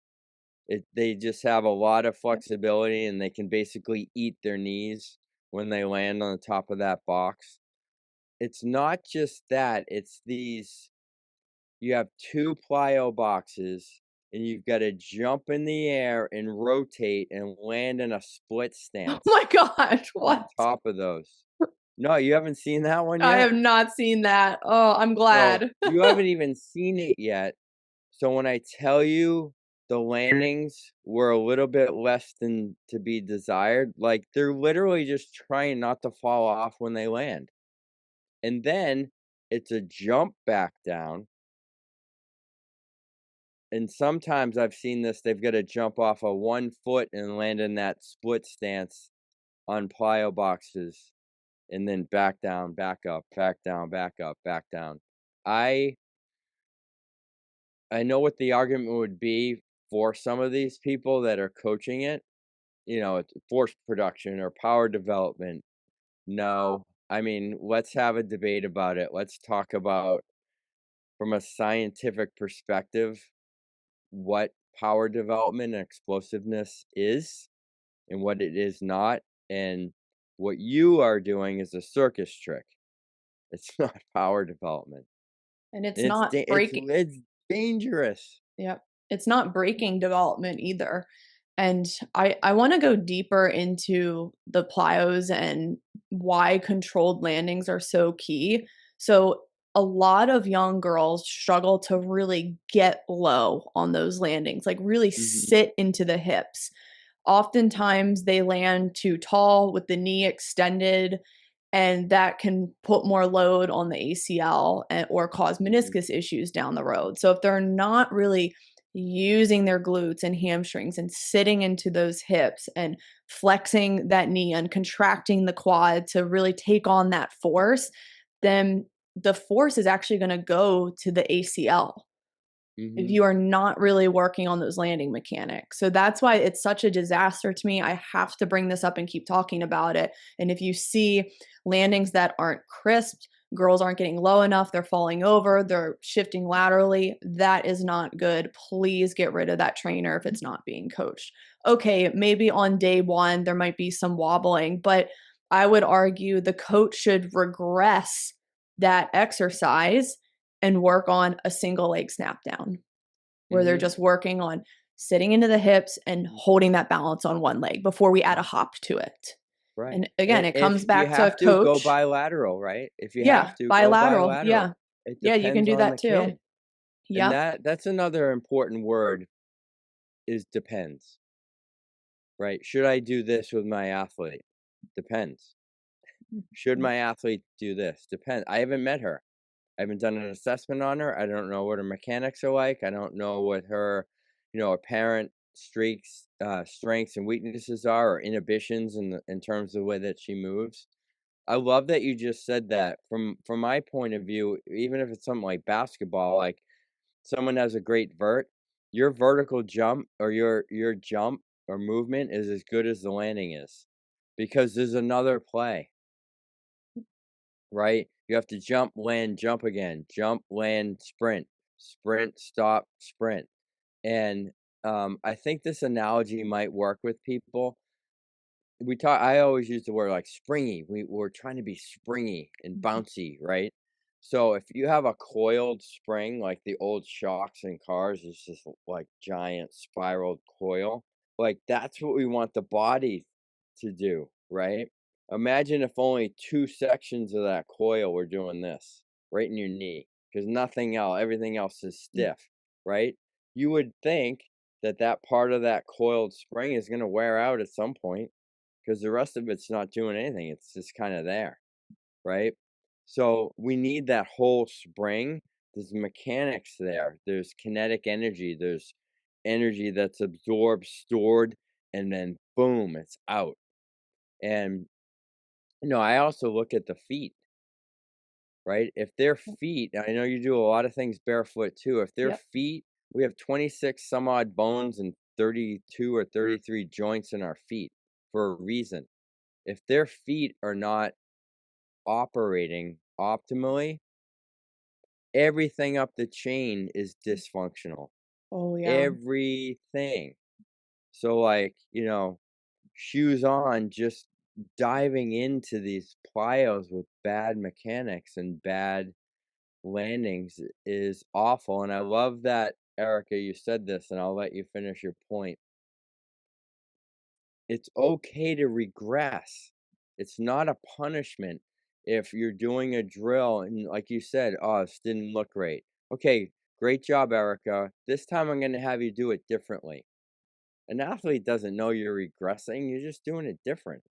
They just have a lot of Yep. flexibility and they can basically eat their knees when they land on the top of that box. It's not just that, it's these you have 2 plyo boxes and you've gotta jump in the air and rotate and land in a split Oh stance my gosh, on what? top of those. No, you haven't seen that one I yet? have not seen that. Oh, I'm So, glad. you haven't even seen it yet. So when I tell you the landings were a little bit less than to be desired, like, they're literally just trying not to fall off when they land. And then it's a jump back down, and sometimes I've seen this, they've gotta jump off of 1 foot and land in that split stance on plyo boxes, and then back down, back up, back down, back up, back down. I I know what the argument would be. for some of these people that are coaching it, it's force production or power development. No. I mean, let's have a debate about it. Let's talk about, from a scientific perspective, what power development and explosiveness is and what it is not. And what you are doing is a circus trick. It's not power development. And it's And it's not da breaking. it's dangerous. Yep. It's not breaking development either. And I want to go deeper into the plyos and why controlled landings are so key. So a lot of young girls struggle to really get low on those landings, like really Mhm, sit into the hips. Oftentimes they land too tall with the knee extended, and that can put more load on the ACL or cause mhm, meniscus issues down the road. So if they're not really using their glutes and hamstrings and sitting into those hips and flexing that knee and contracting the quad to really take on that force, then the force is actually going to go to the ACL if mhm, you are not really working on those landing mechanics. So that's why it's such a disaster to me. I have to bring this up and keep talking about it. And if you see landings that aren't crisp, girls aren't getting low enough, they're falling over, they're shifting laterally, that is not good. Please get rid of that trainer if it's not being coached. Okay, maybe on day one there might be some wobbling, but I would argue the coach should regress that exercise and work on a single leg snap down where they're mhm, just working on sitting into the hips and mhm. holding that balance on one leg before we add a hop to it. Right. And again, it If comes you back to have to, go coach. bilateral, right? If you Yeah, have to, go bilateral. bilateral. Yeah. It Yeah, you can depends do on that the too. kid. And Yep. that's another important word, is depends, right? Should I do this with my athlete? Depends. Should my athlete do this? Depends. I haven't met her. I haven't done an assessment on her. I don't know what her mechanics are like. I don't know what her, apparent streaks, strengths and weaknesses are, or inhibitions in terms of the way that she moves. I love that you just said that. From my point of view, even if it's something like basketball, like someone has a great your vertical jump or your jump or movement is as good as the landing is, because there's another play, right? You have to jump, land, jump again, jump, land, sprint, sprint, stop, sprint. And I think this analogy might work with people. I always use the word like springy. We're trying to be springy and Mhm. bouncy, right? So if you have a coiled spring, like the old shocks in cars, it's just like giant spiraled coil. Like that's what we want the body to do, right? Imagine if only two sections of that coil were doing this right in your knee, because nothing else, everything else is stiff, right? You would think that that part of that coiled spring is going to wear out at some point, because the rest of it's not doing anything. It's just kind of there, right? So we need that whole spring. There's mechanics there. There's kinetic energy. There's energy that's absorbed, stored, and then boom, it's out. And I also look at the feet, right? If their feet, I know you do a lot of things barefoot too. If their Yep. feet, we have 26 some odd bones and 32 or 33 joints in our feet for a reason. If their feet are not operating optimally, everything up the chain is dysfunctional. Oh yeah. Everything. So, like, shoes on, just diving into these plyos with bad mechanics and bad landings is awful. And I love that, Erica, you said this, and I'll let you finish your point. It's okay to regress. It's not a punishment if you're doing a drill and, like you said, "Oh, this didn't look great." Okay, great job, Erica. This time I'm gonna have you do it differently. An athlete doesn't know you're regressing, you're just doing it different,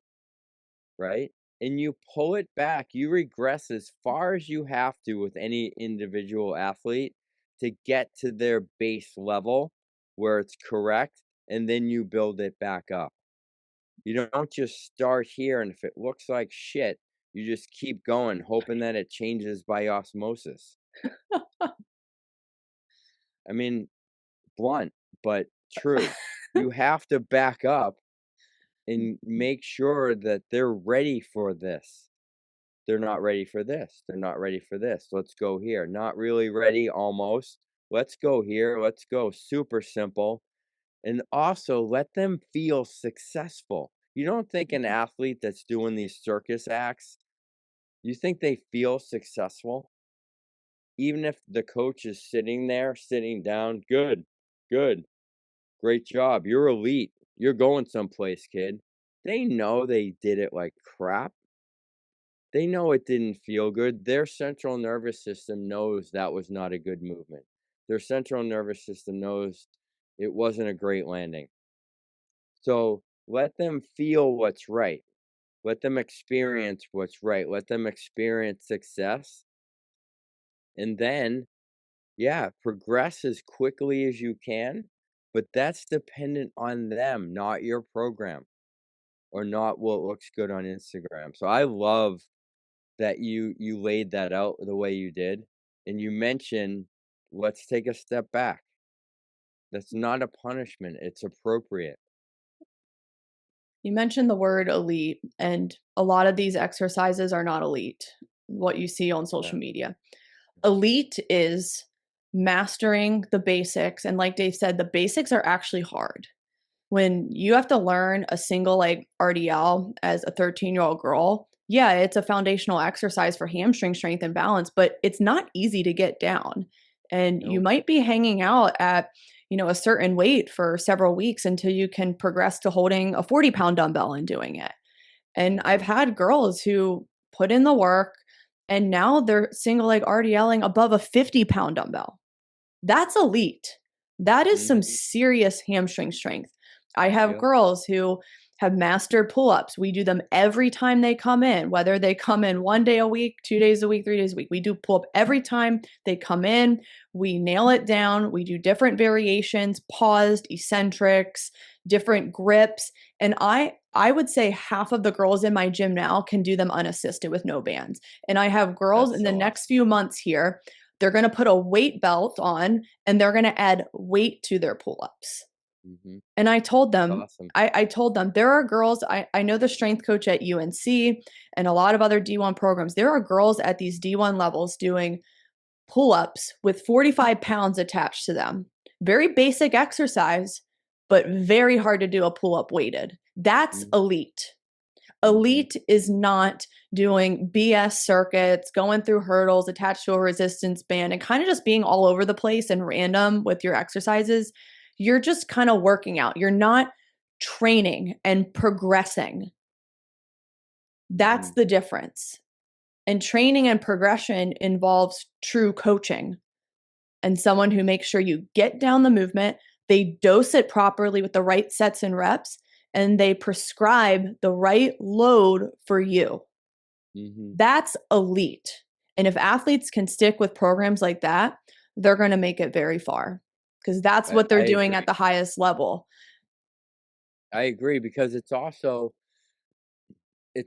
right? And you pull it back, you regress as far as you have to with any individual athlete to get to their base level where it's correct, and then you build it back up. You don't just start here, and if it looks like shit, you just keep going, hoping that it changes by osmosis. I mean, blunt, but True. You have to back up and make sure that they're ready for this. They're not ready for this. They're not ready for this. Let's go here. Not really ready, almost. Let's go here. Let's go. Super simple. And also let them feel successful. You don't think an athlete that's doing these circus acts, you think they feel successful? Even if the coach is sitting there, sitting down, good, good, great job. You're elite. You're going someplace, kid. They know they did it like crap. They know it didn't feel good. Their central nervous system knows that was not a good movement. Their central nervous system knows it wasn't a great landing. So let them feel what's right. Let them experience what's right. Let them experience success. And then, yeah, progress as quickly as you can. But that's dependent on them, not your program or not what looks good on Instagram. So I love that you laid that out the way you did, and you mentioned, "Let's take a step back." That's not a punishment, it's appropriate. You mentioned the word elite, and a lot of these exercises are not elite, what you see on Yeah, social media. Elite is mastering the basics. And like Dave said, the basics are actually hard. When you have to learn a single leg RDL as a 13-year-old girl, yeah, it's a foundational exercise for hamstring strength and balance, but it's not easy to get down. And you nope, might be hanging out at, a certain weight for several weeks until you can progress to holding a 40-pound dumbbell and doing it. And I've mhm, had girls who put in the work and now they're single leg RDLing above a 50-pound dumbbell. That's elite. That is some mhm, serious hamstring strength. I have yep, girls who have mastered pull ups. We do them every time they come in, whether they come in 1 day a week, 2 days a week, 3 days a week. We do pull up every time they come in. We nail it down. We do different variations, paused, eccentrics, different grips. And I would say half of the girls in my gym now can do them unassisted with no bands. And I have girls that's in the so next awesome. few months here, they're going to put a weight belt on and they're going to add weight to their pull ups. Mhm, And that's awesome. I told them, there are girls, I know the strength coach at UNC and a lot of other D1 programs. There are girls at these D1 levels doing pull ups with 45 pounds attached to them. Very basic exercise, but very hard to do a pull up weighted. That's Mm, elite. mhm, Elite is not doing BS circuits, going through hurdles attached to a resistance band, and kind of just being all over the place and random with your exercises. You're just kind of working out. You're not training and progressing. That's mhm, the difference. And training and progression involves true coaching and someone who makes sure you get down the movement, they dose it properly with the right sets and reps, and they prescribe the right load for you. mhm. That's elite. And if athletes can stick with programs like that, they're going to make it very far because that's what I they're doing at agree. the highest level. I agree because it's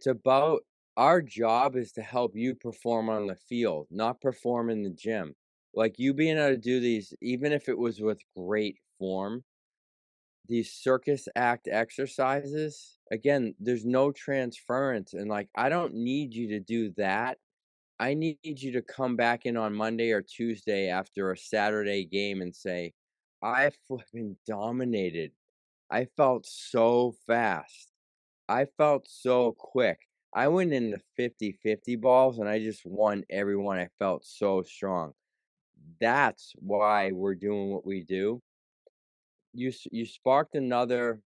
about our job is to help you perform on the field, not perform in the gym. Like, you being able to do these, even if it was with great form, these circus act exercises, again, there's no transference, and, like, I don't need you to do that. I need you to come back in on Monday or Tuesday after a Saturday game and say, "I flipping dominated. I felt so fast. I felt so quick. I went into 50-50 balls, and I just won every one. I felt so strong." That's why we're doing what we do. You sparked another,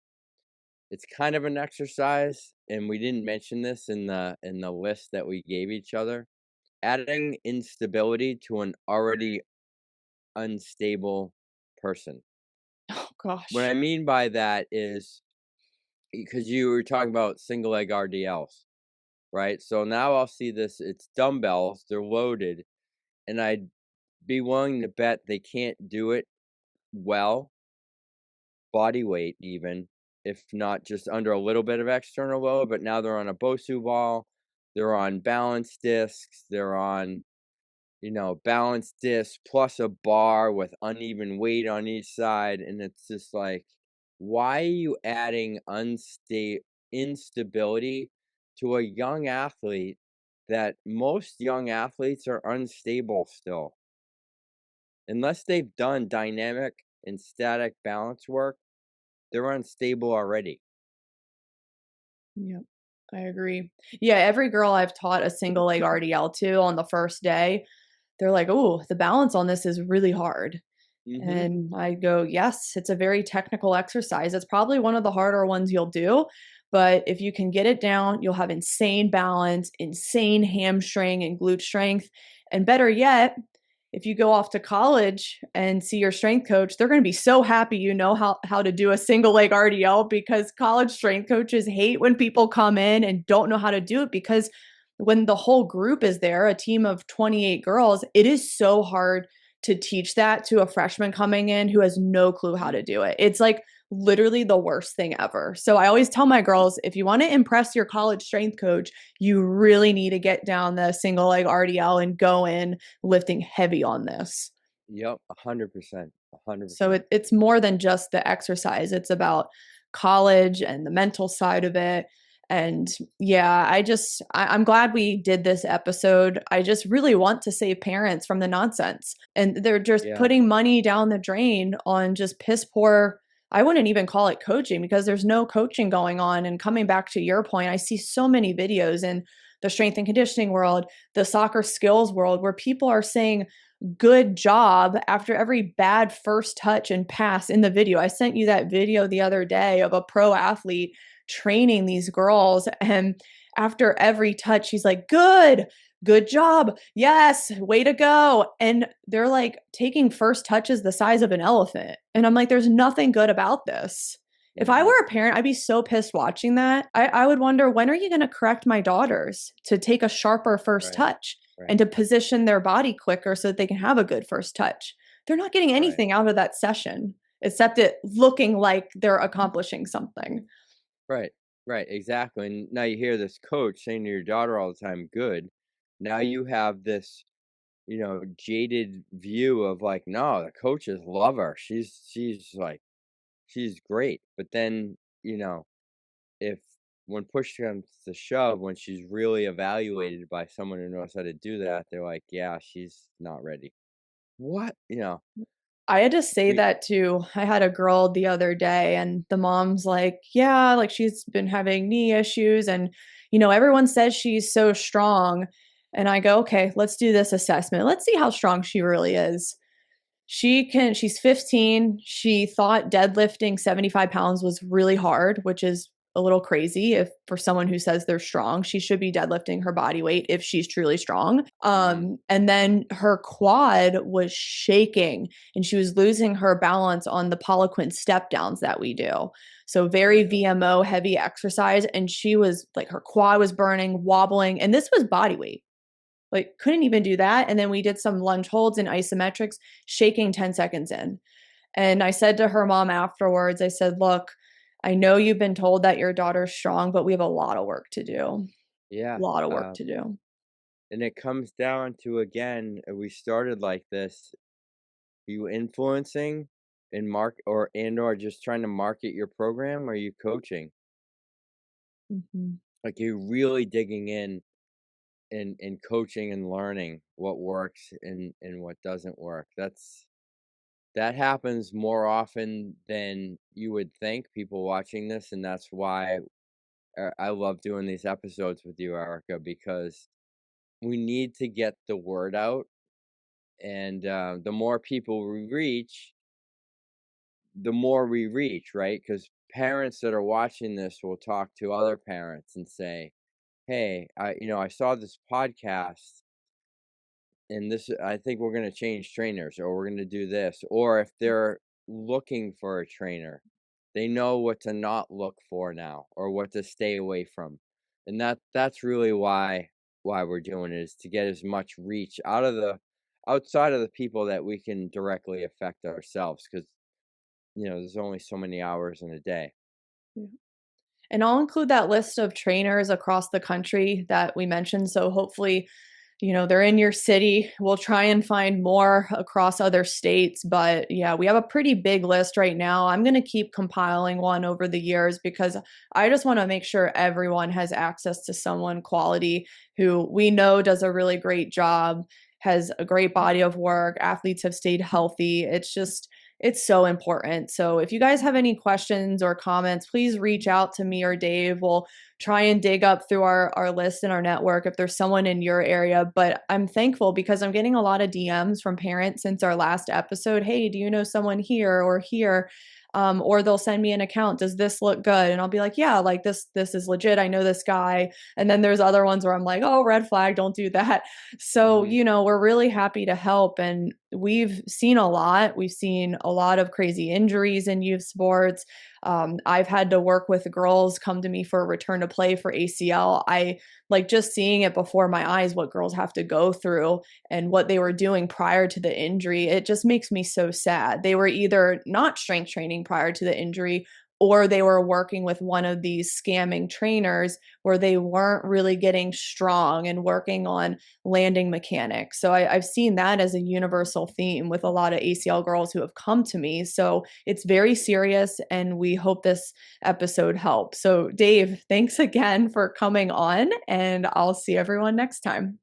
it's kind of an exercise, and we didn't mention this in the list that we gave each other. Adding instability to an already unstable person. Oh What gosh. I mean by that is because you were talking about single leg RDLs, right? So now I'll see this, it's dumbbells, they're loaded, and I'd be willing to bet they can't do it well, body weight even, if not just under a little bit of external load, but now they're on a Bosu ball, they're on balance discs, they're on balance disc plus a bar with uneven weight on each side, and it's just like, why are you adding instability to a young athlete that most young athletes are unstable still? Unless they've done dynamic and static balance work, they're unstable already. Yep, I agree. Yeah, every girl I've taught a single leg RDL to on the first day, they're like, "Oh, the balance on this is really hard." Mhm. And I go, "Yes, it's a very technical exercise. It's probably one of the harder ones you'll do, but if you can get it down, you'll have insane balance, insane hamstring and glute strength, and better yet, if you go off to college and see your strength coach, they're going to be so happy you know how to do a single leg RDL because college strength coaches hate when people come in and don't know how to do it because when the whole group is there, a team of 28 girls, it is so hard to teach that to a freshman coming in who has no clue how to do it. It's like literally the worst thing ever. So I always tell my girls, if you want to impress your college strength coach, you really need to get down the single leg RDL and go in lifting heavy on this. Yep, 100%, So 100%. it's more than just the exercise. It's about college and the mental side of it. And yeah, I'm glad we did this episode. I just really want to save parents from the nonsense. And they're just Yeah, putting money down the drain on just piss poor. I wouldn't even call it coaching because there's no coaching going on. And coming back to your point, I see so many videos in the strength and conditioning world, the soccer skills world, where people are saying, good job after every bad first touch and pass in the video. I sent you that video the other day of a pro athlete training these girls. And after every touch, she's like, good job. Yes, way to go. And they're like taking first touches the size of an elephant. And I'm like, there's nothing good about this. If I mhm, were a parent, I'd be so pissed watching that. I would wonder, when are you going to correct my daughters to take a sharper first right, touch and right, to position their body quicker so that they can have a good first touch? They're not getting right, anything out of that session except it looking like they're accomplishing something. right, right, exactly, and now you hear this coach saying to your daughter all the time, "Good." Now you have this, jaded view of like, "No, the coaches love her. She's great." But then, if when push comes to shove, when she's really evaluated by someone who knows how to do that, they're like, "Yeah, she's not ready." What? I had to say We that too. I had a girl the other day and the mom's like, yeah, like she's been having knee issues and everyone says she's so strong. And I go, okay, let's do this assessment. Let's see how strong she really is. She's 15. She thought deadlifting 75 pounds was really hard, which is a little crazy if for someone who says they're strong. She should be deadlifting her body weight if she's truly strong. Mhm. And then her quad was shaking and she was losing her balance on the Poliquin step downs that we do. So very Right. VMO heavy exercise. And she was like, her quad was burning, wobbling, and this was body weight. Like, couldn't even do that. And then we did some lunge holds and isometrics, shaking 10 seconds in. And I said to her mom afterwards, I said, look, I know you've been told that your daughter's strong, but we have a lot of work to do. A Yeah, lot of work to do. and it comes down to, again, we started like this, you influencing and or just trying to market your program, or you coaching? Mhm. Like, you're really digging in and coaching and learning what works and what doesn't work. That happens more often than you would think, people watching this, and that's why, I love doing these episodes with you, Erica, because we need to get the word out, and, the more people we reach, the more we reach, right? Because parents that are watching this will talk to other parents and say, "Hey, I saw this podcast, and this I think we're gonna change trainers, or we're gonna do this." Or if they're looking for a trainer, they know what to not look for now or what to stay away from. And that's really why we're doing it, is to get as much reach outside of the people that we can directly affect ourselves, because there's only so many hours in a day. Yeah. And I'll include that list of trainers across the country that we mentioned. So hopefully they're in your city. We'll try and find more across other states. But yeah, we have a pretty big list right now. I'm going to keep compiling one over the years because I just want to make sure everyone has access to someone quality who we know does a really great job, has a great body of work. Athletes have stayed healthy. It's so important. So if you guys have any questions or comments, please reach out to me or Dave. We'll try and dig up through our list and our network if there's someone in your area. But I'm thankful because I'm getting a lot of DMs from parents since our last episode. Hey, do you know someone here or here? Or they'll send me an account. Does this look good? And I'll be like, yeah, like this is legit. I know this guy. And then there's other ones where I'm like, oh, red flag, don't do that. So, Mhm. we're really happy to help. And we've seen a lot. We've seen a lot of crazy injuries in youth sports. I've had to work with girls come to me for a return to play for ACL. I like just seeing it before my eyes what girls have to go through and what they were doing prior to the injury. It just makes me so sad. They were either not strength training prior to the injury or they were working with one of these scamming trainers where they weren't really getting strong and working on landing mechanics. So I've seen that as a universal theme with a lot of ACL girls who have come to me. So it's very serious, and we hope this episode helps. So, Dave, thanks again for coming on, and I'll see everyone next time.